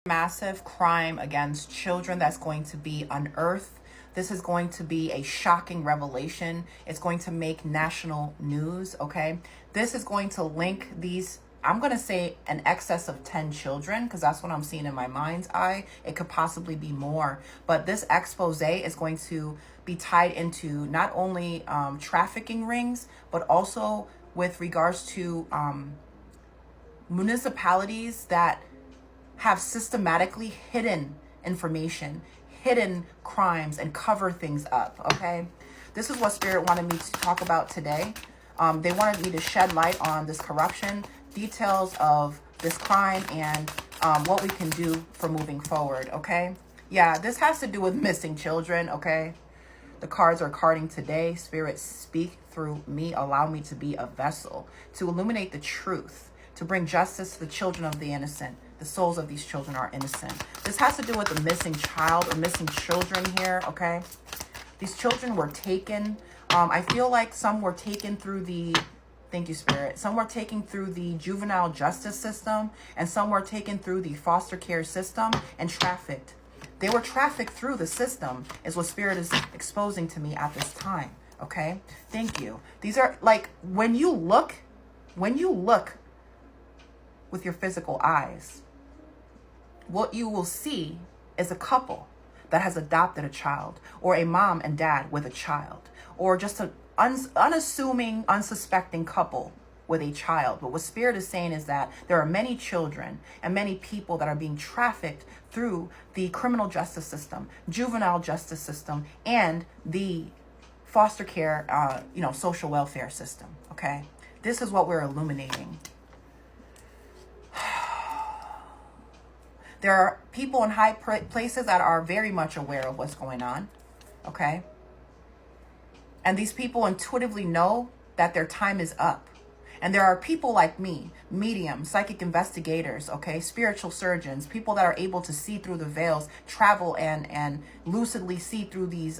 Massive crime against children that's going to be unearthed. This is going to be a shocking revelation. It's going to make national news, okay? This is going to link these, I'm going to say an excess of 10 children, because that's what I'm seeing in my mind's eye. It could possibly be more. But this expose is going to be tied into not only trafficking rings, but also with regards to municipalities that have systematically hidden information, hidden crimes, and cover things up, okay? This is what Spirit wanted me to talk about today. They wanted me to shed light on this corruption, details of this crime, and what we can do for moving forward, okay? Yeah, this has to do with missing children, okay? The cards are carding today. Spirit, speak through me. Allow me to be a vessel to illuminate the truth, to bring justice to the children of the innocent. The souls of these children are innocent. This has to do with the missing child or missing children here, okay? These children were taken. I feel like some were taken through the, thank you, Spirit. Some were taken through the juvenile justice system, and some were taken through the foster care system and trafficked. They were trafficked through the system is what Spirit is exposing to me at this time, okay? Thank you. These are like, when you look with your physical eyes, what you will see is a couple that has adopted a child, or a mom and dad with a child, or just an unassuming, unsuspecting couple with a child. But what Spirit is saying is that there are many children and many people that are being trafficked through the criminal justice system, juvenile justice system, and the foster care, social welfare system, okay? This is what we're illuminating. There are people in high places that are very much aware of what's going on, okay? And these people intuitively know that their time is up. And there are people like me, mediums, psychic investigators, okay, spiritual surgeons, people that are able to see through the veils, travel and lucidly see through these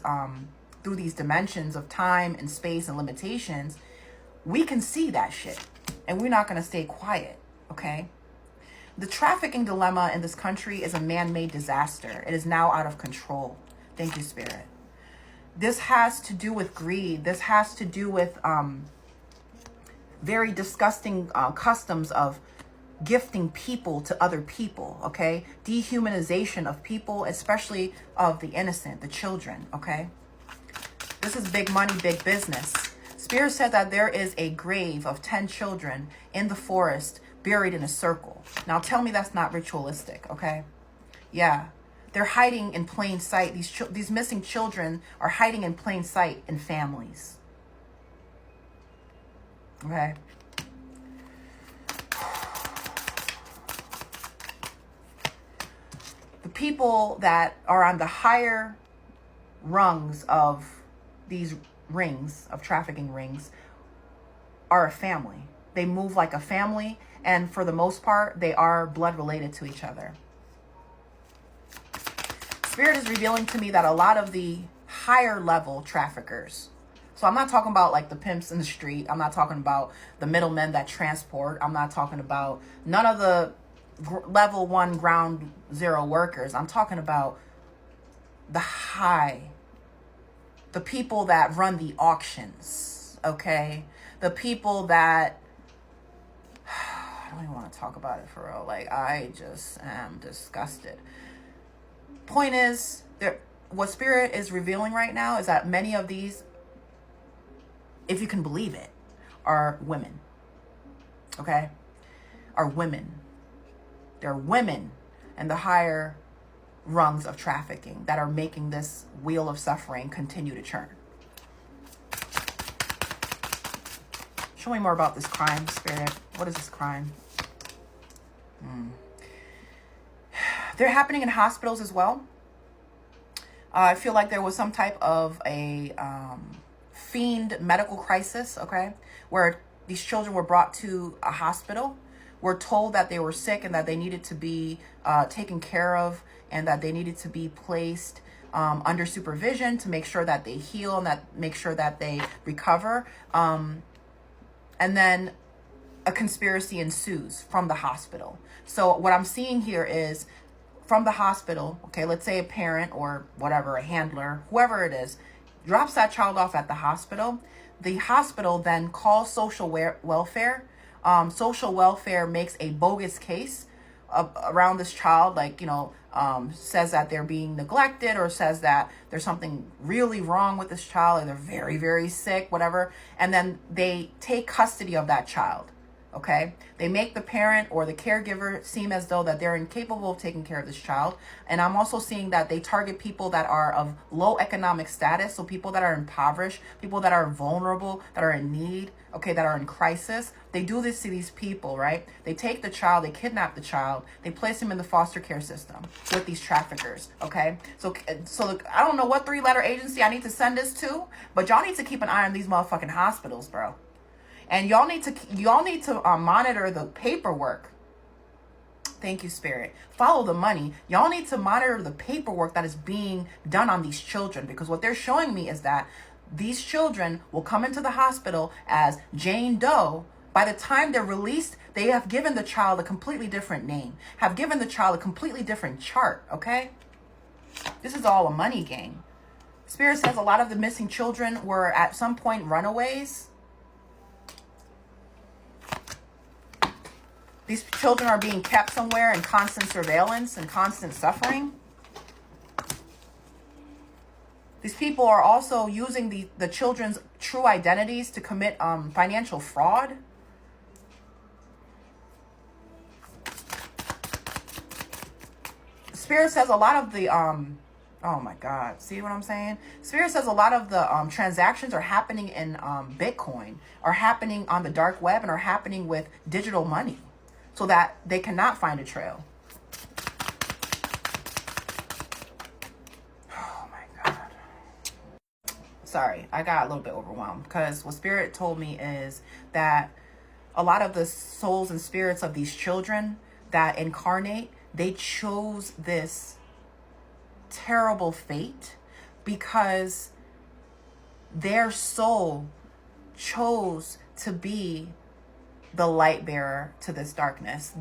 dimensions of time and space and limitations. We can see that shit, and we're not going to stay quiet, okay? The trafficking dilemma in this country is a man-made disaster. It is now out of control. Thank you, Spirit. This has to do with greed. This has to do with very disgusting customs of gifting people to other people, okay? Dehumanization of people, especially of the innocent, the children, okay? This is big money, big business. Spirit said that there is a grave of 10 children in the forest buried in a circle. Now tell me that's not ritualistic, okay? Yeah, they're hiding in plain sight. These missing children are hiding in plain sight in families, okay? The people that are on the higher rungs of these rings, of trafficking rings, are a family. They move like a family, and for the most part, they are blood related to each other. Spirit is revealing to me that a lot of the higher level traffickers, so I'm not talking about like the pimps in the street, I'm not talking about the middlemen that transport, I'm not talking about none of the level 1 ground zero workers. I'm talking about the people that run the auctions, okay? The people that, I don't even want to talk about it for real. Like, I just am disgusted. Point is, what Spirit is revealing right now is that many of these, if you can believe it, are women, okay? Are women. They're women in the higher rungs of trafficking that are making this wheel of suffering continue to churn. Show me more about this crime, Spirit. What is this crime? They're happening in hospitals as well. I feel like there was some type of a fiend medical crisis, okay, where these children were brought to a hospital, were told that they were sick and that they needed to be taken care of, and that they needed to be placed under supervision to make sure that they heal and that make sure that they recover. And then a conspiracy ensues from the hospital. So what I'm seeing here is from the hospital, okay, let's say a parent or whatever, a handler, whoever it is, drops that child off at the hospital. The hospital then calls social welfare. Social welfare makes a bogus case around this child, like, says that they're being neglected, or says that there's something really wrong with this child, or they're very, very sick, whatever. And then they take custody of that child. Okay, they make the parent or the caregiver seem as though that they're incapable of taking care of this child. And I'm also seeing that they target people that are of low economic status. So people that are impoverished, people that are vulnerable, that are in need, okay, that are in crisis. They do this to these people, right? They take the child, they kidnap the child, they place him in the foster care system with these traffickers, okay? So I don't know what 3-letter agency I need to send this to, but y'all need to keep an eye on these motherfucking hospitals, bro. And y'all need to monitor the paperwork. Thank you, Spirit. Follow the money. Y'all need to monitor the paperwork that is being done on these children, because what they're showing me is that these children will come into the hospital as Jane Doe. By the time they're released, they have given the child a completely different name, have given the child a completely different chart, okay? This is all a money game. Spirit says a lot of the missing children were at some point runaways. These children are being kept somewhere in constant surveillance and constant suffering. These people are also using the children's true identities to commit financial fraud. Spirit says a lot of the, oh my God, see what I'm saying? Spirit says a lot of the transactions are happening in Bitcoin, are happening on the dark web, and are happening with digital money, so that they cannot find a trail. Oh my God. Sorry, I got a little bit overwhelmed, because what Spirit told me is that a lot of the souls and spirits of these children that incarnate, they chose this terrible fate because their soul chose to be the light bearer to this darkness.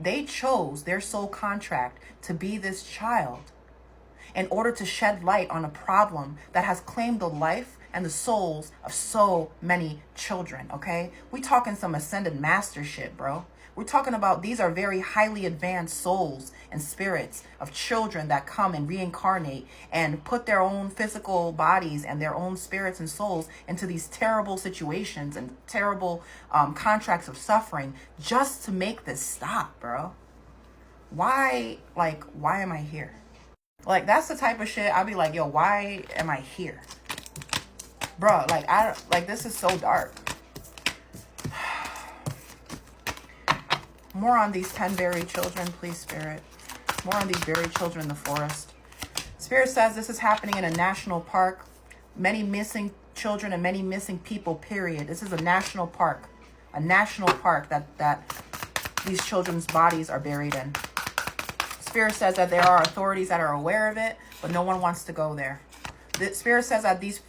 They chose their soul contract to be this child in order to shed light on a problem that has claimed the life and the souls of so many children, okay? We talking some ascended master shit, bro. We're talking about, these are very highly advanced souls and spirits of children that come and reincarnate and put their own physical bodies and their own spirits and souls into these terrible situations and terrible contracts of suffering just to make this stop, bro. Why am I here? Like, that's the type of shit I'd be like, yo, why am I here? Bro, this is so dark. More on these 10 buried children, please, Spirit. More on these buried children in the forest. Spirit says this is happening in a national park. Many missing children and many missing people, period. This is a national park. A national park that these children's bodies are buried in. Spirit says that there are authorities that are aware of it, but no one wants to go there. The Spirit says that these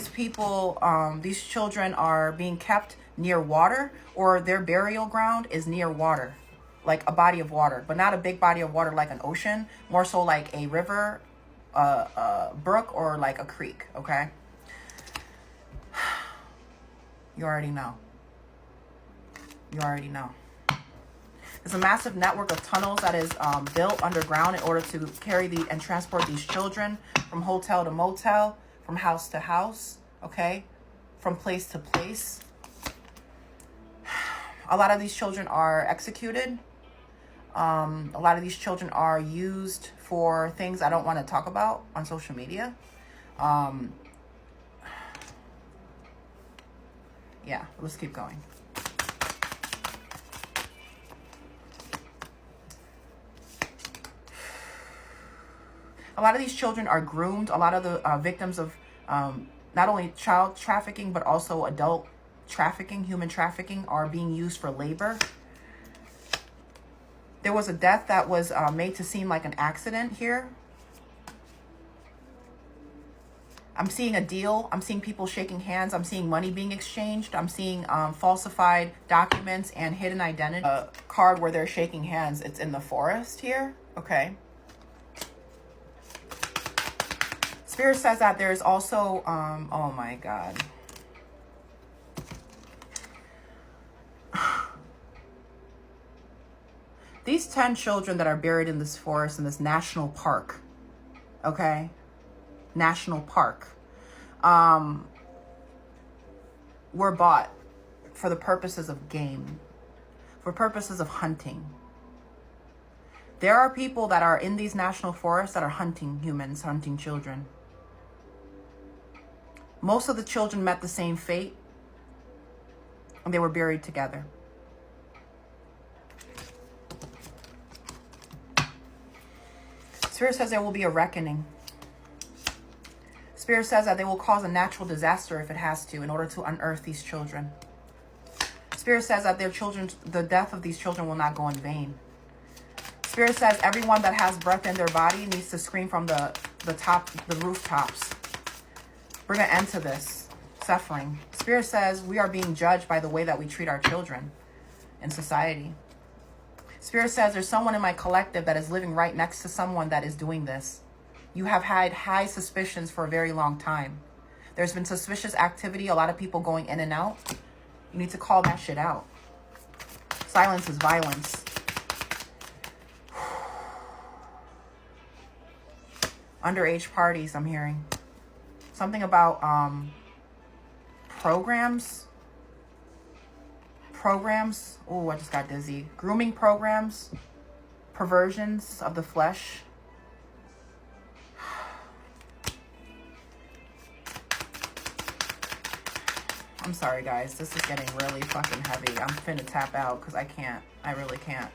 people, these children are being kept near water, or their burial ground is near water, like a body of water, but not a big body of water like an ocean, more so like a river, a brook, or like a creek, okay? You already know. You already know. There's a massive network of tunnels that is built underground in order to carry and transport these children from hotel to motel, from house to house, okay? From place to place. A lot of these children are executed. A lot of these children are used for things I don't want to talk about on social media. Yeah, let's keep going. A lot of these children are groomed. A lot of the victims of not only child trafficking, but also adult trafficking, human trafficking, are being used for labor. There was a death that was made to seem like an accident here. I'm seeing a deal. I'm seeing people shaking hands. I'm seeing money being exchanged. I'm seeing falsified documents and hidden identity. A card where they're shaking hands. It's in the forest here. Okay. Spirit says that there's also, oh my God. These 10 children that are buried in this forest, in this national park, okay? National park, were bought for the purposes of game, for purposes of hunting. There are people that are in these national forests that are hunting humans, hunting children. Most of the children met the same fate, and they were buried together. Spirit says there will be a reckoning. Spirit says that they will cause a natural disaster if it has to, in order to unearth these children. Spirit says that their children, the death of these children will not go in vain. Spirit says everyone that has breath in their body needs to scream from the rooftops. Bring an end to this suffering. Spirit says we are being judged by the way that we treat our children in society. Spirit says there's someone in my collective that is living right next to someone that is doing this. You have had high suspicions for a very long time. There's been suspicious activity, a lot of people going in and out. You need to call that shit out. Silence is violence. Underage parties, I'm hearing. Something about programs. Oh, I just got dizzy. Grooming programs. Perversions of the flesh. I'm sorry, guys. This is getting really fucking heavy. I'm finna tap out because I can't. I really can't.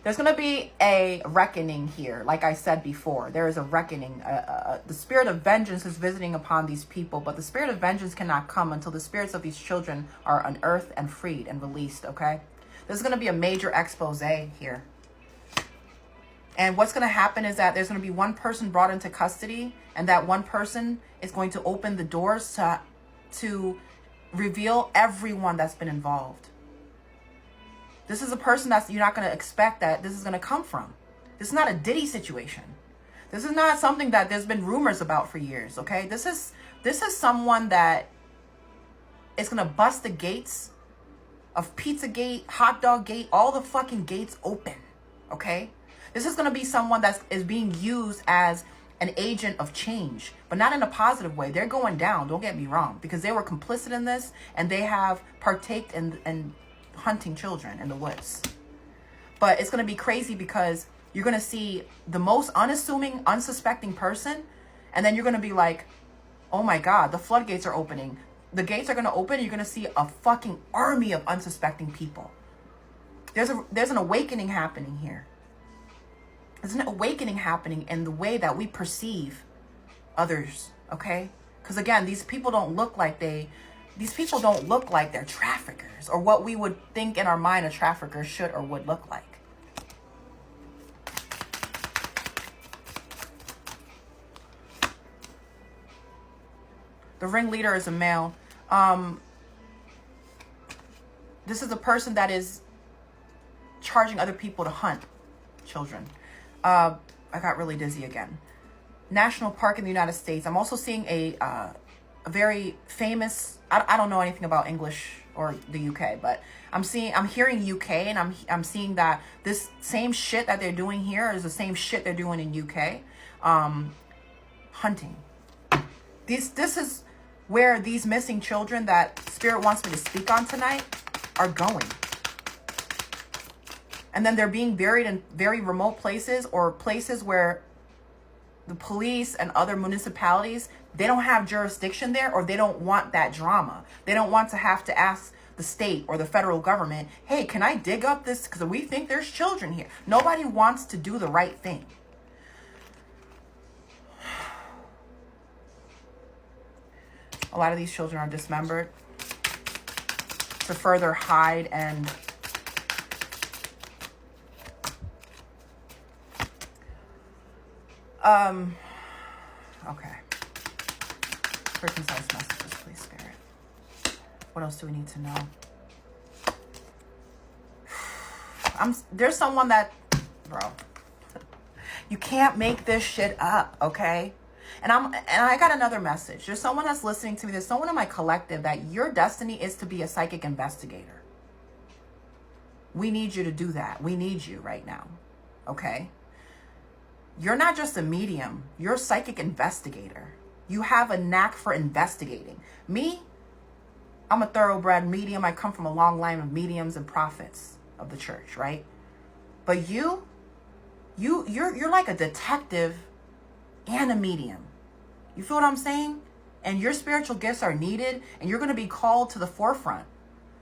There's going to be a reckoning here. Like I said before, there is a reckoning. The spirit of vengeance is visiting upon these people, but the spirit of vengeance cannot come until the spirits of these children are unearthed and freed and released, okay? There's going to be a major expose here. And what's going to happen is that there's going to be one person brought into custody, and that one person is going to open the doors to reveal everyone that's been involved. This is a person that you're not going to expect that this is going to come from. This is not a Diddy situation. This is not something that there's been rumors about for years, okay? This is someone that is going to bust the gates of Pizzagate, Hot Dog Gate, all the fucking gates open, okay? This is going to be someone that is being used as an agent of change, but not in a positive way. They're going down, don't get me wrong, because they were complicit in this, and they have partaked in hunting children in the woods. But it's going to be crazy because you're going to see the most unassuming, unsuspecting person, and then you're going to be like, oh my God, the floodgates are opening. The gates are going to open, and you're going to see a fucking army of unsuspecting people. There's an awakening happening here. There's an awakening happening in the way that we perceive others, okay? Because again, these people don't look like they're traffickers, or what we would think in our mind a trafficker should or would look like. The ringleader is a male. This is a person that is charging other people to hunt children. I got really dizzy again. National park in the United States. I'm also seeing a very famous, I don't know anything about English or the UK, but I'm hearing UK, and I'm seeing that this same shit that they're doing here is the same shit they're doing in UK. Hunting. This is where these missing children that Spirit wants me to speak on tonight are going. And then they're being buried in very remote places, or places where the police and other municipalities, they don't have jurisdiction there, or they don't want that drama. They don't want to have to ask the state or the federal government, hey, can I dig up this? Because we think there's children here. Nobody wants to do the right thing. A lot of these children are dismembered to further hide and Okay. Clear, concise messages, please, Spirit. What else do we need to know? There's someone that, bro, you can't make this shit up, okay? And I got another message. There's someone that's listening to me. There's someone in my collective that your destiny is to be a psychic investigator. We need you to do that. We need you right now, okay? You're not just a medium. You're a psychic investigator. You have a knack for investigating. Me, I'm a thoroughbred medium. I come from a long line of mediums and prophets of the church, right? But you're like a detective and a medium. You feel what I'm saying? And your spiritual gifts are needed, and you're going to be called to the forefront.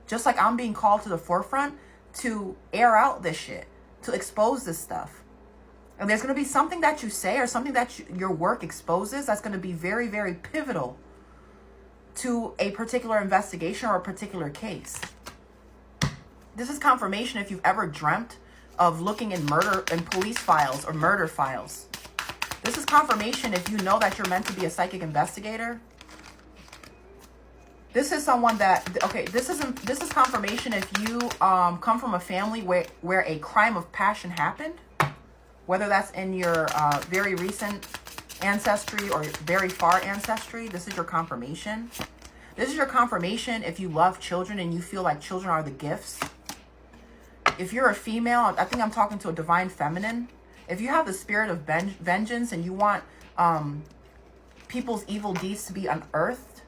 Just like I'm being called to the forefront to air out this shit, to expose this stuff. And there's going to be something that you say or something that your work exposes that's going to be very, very pivotal to a particular investigation or a particular case. This is confirmation if you've ever dreamt of looking in police files or murder files. This is confirmation if you know that you're meant to be a psychic investigator. This is someone that, okay, this is confirmation if you come from a family where a crime of passion happened. Whether that's in your very recent ancestry or very far ancestry, this is your confirmation. This is your confirmation if you love children and you feel like children are the gifts. If you're a female, I think I'm talking to a divine feminine. If you have the spirit of vengeance and you want people's evil deeds to be unearthed,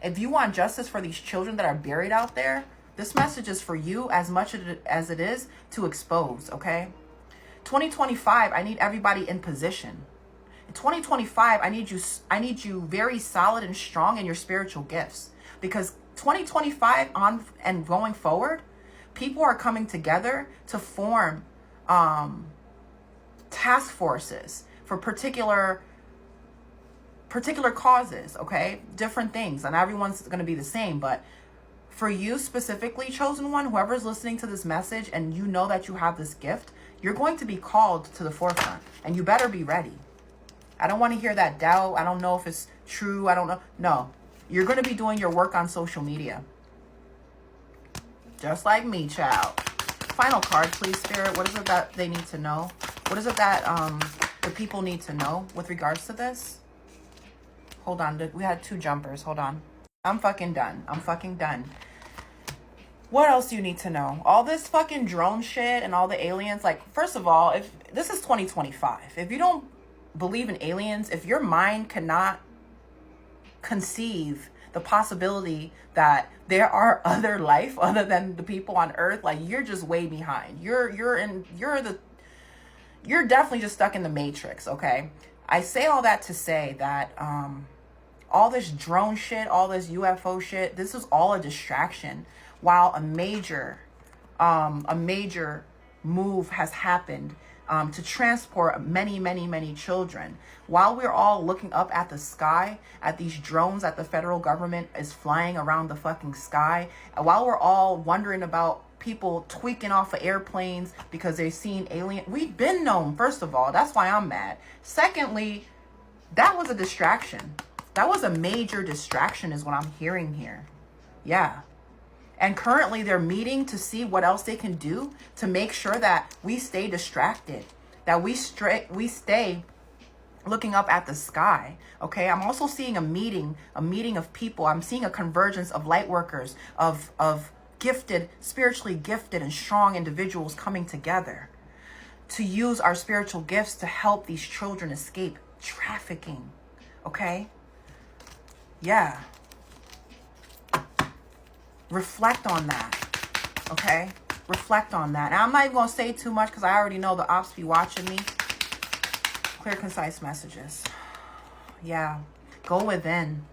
if you want justice for these children that are buried out there, this message is for you as much as it is to expose, okay? 2025, I need everybody in position. In 2025, I need you very solid and strong in your spiritual gifts, because 2025 on and going forward, people are coming together to form task forces for particular causes, okay? Different things, and everyone's going to be the same, but for you specifically, chosen one, whoever's listening to this message and you know that you have this gift, you're going to be called to the forefront, and you better be ready. I don't want to hear that doubt. I don't know if it's true. I don't know. No, you're going to be doing your work on social media. Just like me, child. Final card, please, Spirit. What is it that they need to know? What is it that the people need to know with regards to this? Hold on. We had 2 jumpers. Hold on. I'm fucking done. I'm fucking done. What else do you need to know? All this fucking drone shit and all the aliens. Like, first of all, if this is 2025, if you don't believe in aliens, if your mind cannot conceive the possibility that there are other life other than the people on Earth, like, you're just way behind. You're definitely just stuck in the Matrix, okay? I say all that to say that all this drone shit, all this UFO shit, this is all a distraction. While a major move has happened to transport many, many, many children. While we're all looking up at the sky, at these drones that the federal government is flying around the fucking sky, and while we're all wondering about people tweaking off of airplanes because they've seen alien, we've been known, first of all. That's why I'm mad. Secondly, that was a distraction. That was a major distraction is what I'm hearing here. Yeah. And currently they're meeting to see what else they can do to make sure that we stay distracted, that we stay looking up at the sky. Okay. I'm also seeing a meeting of people. I'm seeing a convergence of light workers, of gifted, spiritually gifted and strong individuals coming together to use our spiritual gifts to help these children escape trafficking. Okay. Yeah. Reflect on that, okay? Reflect on that. And I'm not even going to say too much because I already know the ops be watching me. Clear, concise messages. Yeah. Go within.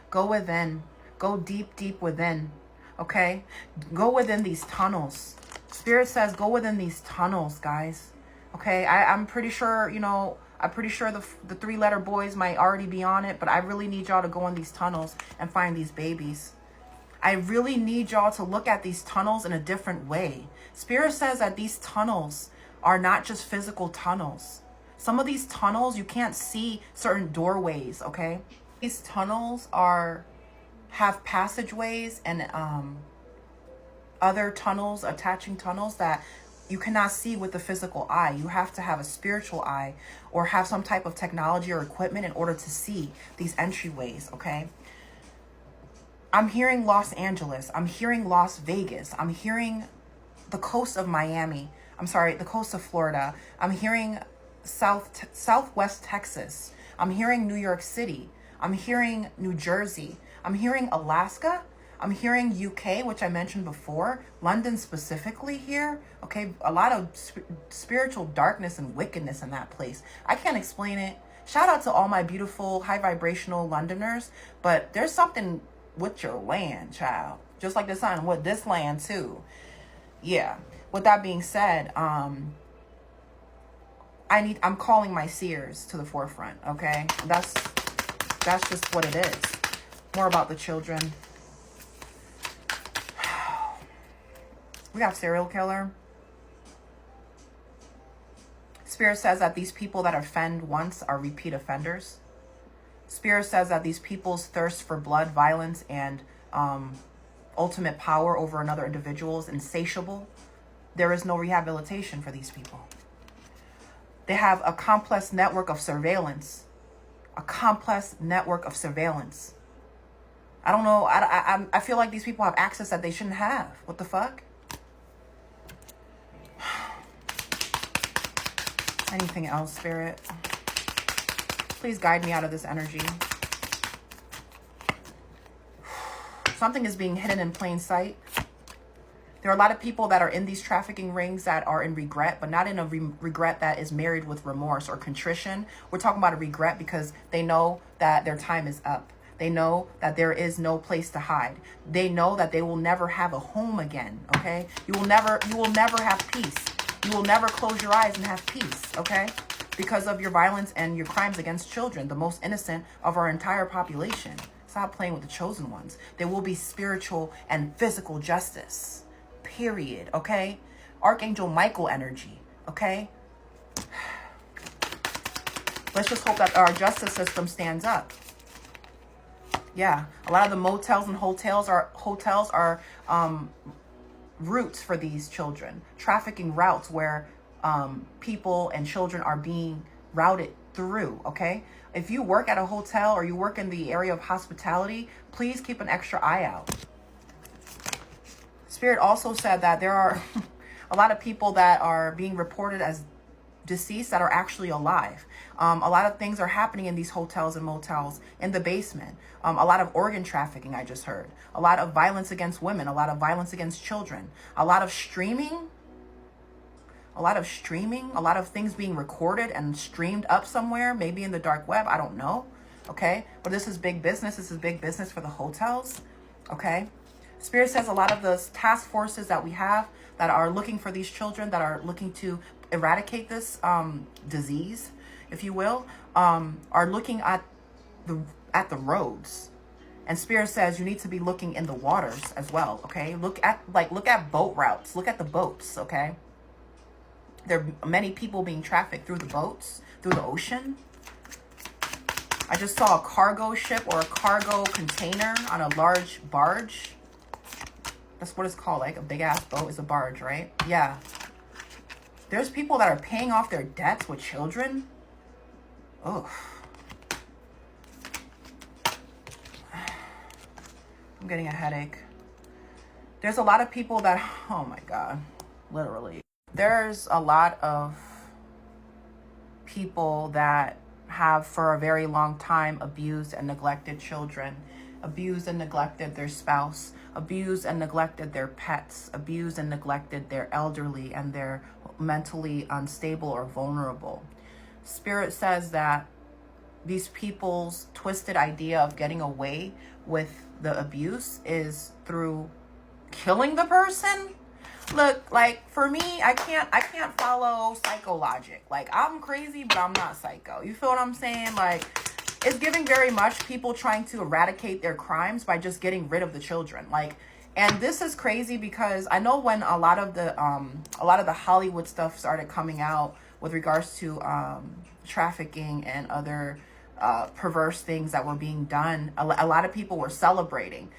Go within. Go deep, deep within, okay? Go within these tunnels. Spirit says go within these tunnels, guys, okay? I'm pretty sure, I'm pretty sure the 3-letter boys might already be on it, but I really need y'all to go in these tunnels and find these babies. I really need y'all to look at these tunnels in a different way. Spirit says that these tunnels are not just physical tunnels. Some of these tunnels, you can't see certain doorways, okay? These tunnels have passageways and other tunnels, attaching tunnels that you cannot see with the physical eye. You have to have a spiritual eye or have some type of technology or equipment in order to see these entryways, okay? I'm hearing Los Angeles. I'm hearing Las Vegas. I'm hearing the coast of Miami. I'm sorry, the coast of Florida. I'm hearing Southwest Texas. I'm hearing New York City. I'm hearing New Jersey. I'm hearing Alaska. I'm hearing UK, which I mentioned before. London specifically here. Okay, a lot of spiritual darkness and wickedness in that place. I can't explain it. Shout out to all my beautiful, high vibrational Londoners. But there's something with your land, child. Just like the sun with this land too. Yeah. With that being said, I'm calling my seers to the forefront. Okay, that's just what it is. More about the children. We got serial killer. Spirit says that these people that offend once are repeat offenders. Spirit says that these people's thirst for blood, violence, and ultimate power over another individual is insatiable. There is no rehabilitation for these people. They have a complex network of surveillance. A complex network of surveillance. I don't know. I feel like these people have access that they shouldn't have. What the fuck? Anything else, Spirit? Please guide me out of this energy. Something is being hidden in plain sight. There are a lot of people that are in these trafficking rings that are in regret, but not in a regret that is married with remorse or contrition. We're talking about a regret because they know that their time is up. They know that there is no place to hide. They know that they will never have a home again, okay? You will never have peace. You will never close your eyes and have peace, okay? Because of your violence and your crimes against children, the most innocent of our entire population. Stop playing with the chosen ones. There will be spiritual and physical justice, period, okay? Archangel Michael energy, okay? Let's just hope that our justice system stands up. Yeah, a lot of the motels and hotels are routes for these children, trafficking routes where people and children are being routed through, okay? If you work at a hotel or you work in the area of hospitality, please keep an extra eye out. Spirit also said that there are a lot of people that are being reported as deceased that are actually alive. A lot of things are happening in these hotels and motels in the basement. A lot of organ trafficking, I just heard. A lot of violence against women, a lot of violence against children, a lot of streaming, a lot of things being recorded and streamed up somewhere, maybe in the dark web, I don't know, okay? But this is big business. This is big business for the hotels, okay? Spirit says a lot of the task forces that we have that are looking for these children, that are looking to eradicate this disease, if you will, are looking at the roads. And Spirit says you need to be looking in the waters as well, okay? Look at boat routes. Look at the boats, okay? There are many people being trafficked through the boats, through the ocean. I just saw a cargo ship or a cargo container on a large barge. That's what it's called, like a big ass boat is a barge, right? Yeah. There's people that are paying off their debts with children. Oh. I'm getting a headache. There's a lot of people that, oh my God, literally. There's a lot of people that have for a very long time abused and neglected children, abused and neglected their spouse, abused and neglected their pets, abused and neglected their elderly and their mentally unstable or vulnerable. Spirit says that these people's twisted idea of getting away with the abuse is through killing the person. Look, like for me, I can't follow psycho logic. Like I'm crazy, but I'm not psycho. You feel what I'm saying? Like it's giving very much people trying to eradicate their crimes by just getting rid of the children. Like, and this is crazy because I know when a lot of the Hollywood stuff started coming out with regards to trafficking and other perverse things that were being done, a lot of people were celebrating.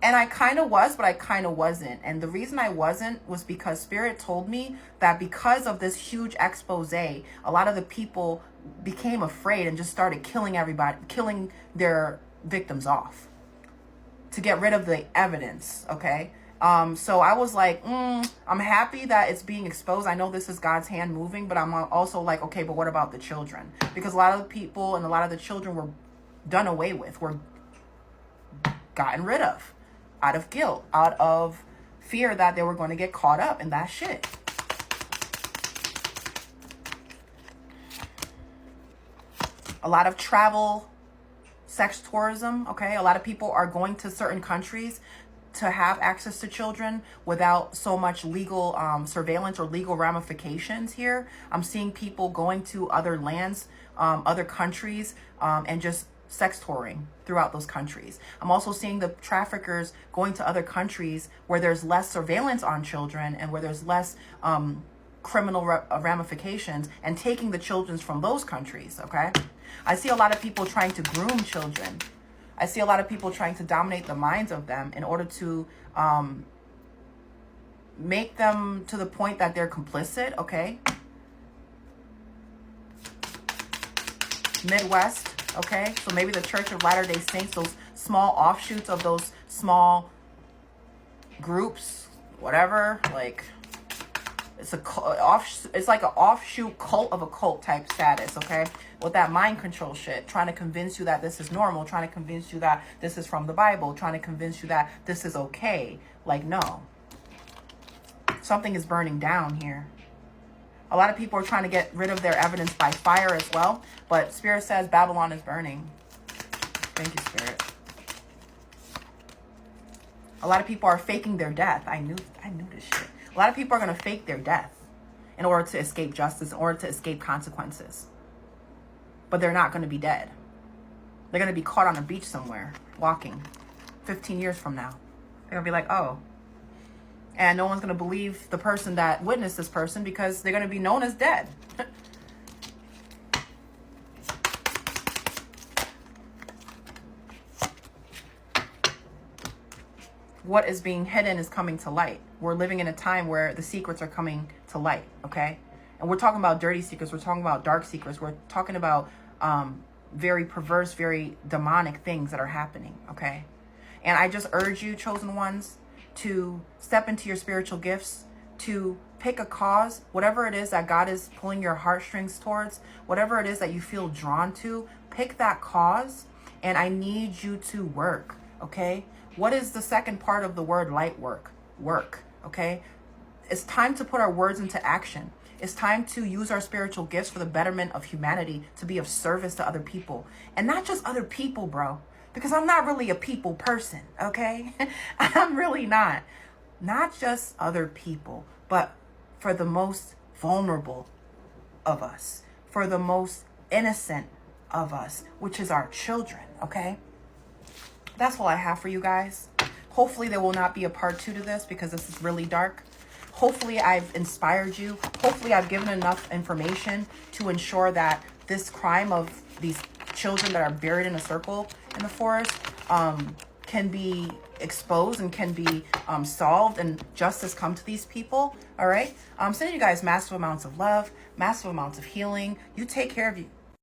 And I kind of was, but I kind of wasn't. And the reason I wasn't was because Spirit told me that because of this huge expose, a lot of the people became afraid and just started killing everybody, killing their victims off to get rid of the evidence, okay? So I was like, I'm happy that it's being exposed. I know this is God's hand moving, but I'm also like, okay, but what about the children? Because a lot of the people and a lot of the children were done away with, were gotten rid of out of guilt, out of fear that they were going to get caught up in that shit. A lot of travel, sex tourism, okay? A lot of people are going to certain countries to have access to children without so much legal surveillance or legal ramifications here. I'm seeing people going to other lands, other countries, and just sex touring throughout those countries. I'm also seeing the traffickers going to other countries where there's less surveillance on children and where there's less criminal ramifications, and taking the children from those countries, okay? I see a lot of people trying to groom children. I see a lot of people trying to dominate the minds of them in order to make them to the point that they're complicit, okay? Midwest, okay? So maybe the Church of Latter-day Saints, those small offshoots of those small groups, whatever, like it's like an offshoot cult of a cult type status, okay? With that mind control shit, trying to convince you that this is normal, trying to convince you that this is from the Bible, trying to convince you that this is okay. Like, no. Something is burning down here. A lot of people are trying to get rid of their evidence by fire as well, but Spirit says Babylon is burning. Thank you, Spirit. A lot of people are faking their death. I knew this shit. A lot of people are going to fake their death in order to escape justice, in order to escape consequences. But they're not going to be dead. They're going to be caught on a beach somewhere, walking 15 years from now. They're going to be like, oh. And no one's going to believe the person that witnessed this person because they're going to be known as dead. What is being hidden is coming to light. We're living in a time where the secrets are coming to light, okay? And we're talking about dirty secrets. We're talking about dark secrets. We're talking about very perverse, very demonic things that are happening, okay? And I just urge you, chosen ones, to step into your spiritual gifts, to pick a cause, whatever it is that God is pulling your heartstrings towards, whatever it is that you feel drawn to, pick that cause, and I need you to work, okay? What is the second part of the word light work? Work, okay? It's time to put our words into action. It's time to use our spiritual gifts for the betterment of humanity, to be of service to other people. And not just other people, bro, because I'm not really a people person, okay? I'm really not. Not just other people, but for the most vulnerable of us, for the most innocent of us, which is our children, okay? That's all I have for you guys. Hopefully there will not be a part 2 to this because this is really dark. Hopefully I've inspired you. Hopefully I've given enough information to ensure that this crime of these children that are buried in a circle in the forest can be exposed and can be solved and justice come to these people. All right. I'm sending you guys massive amounts of love, massive amounts of healing. You take care of you.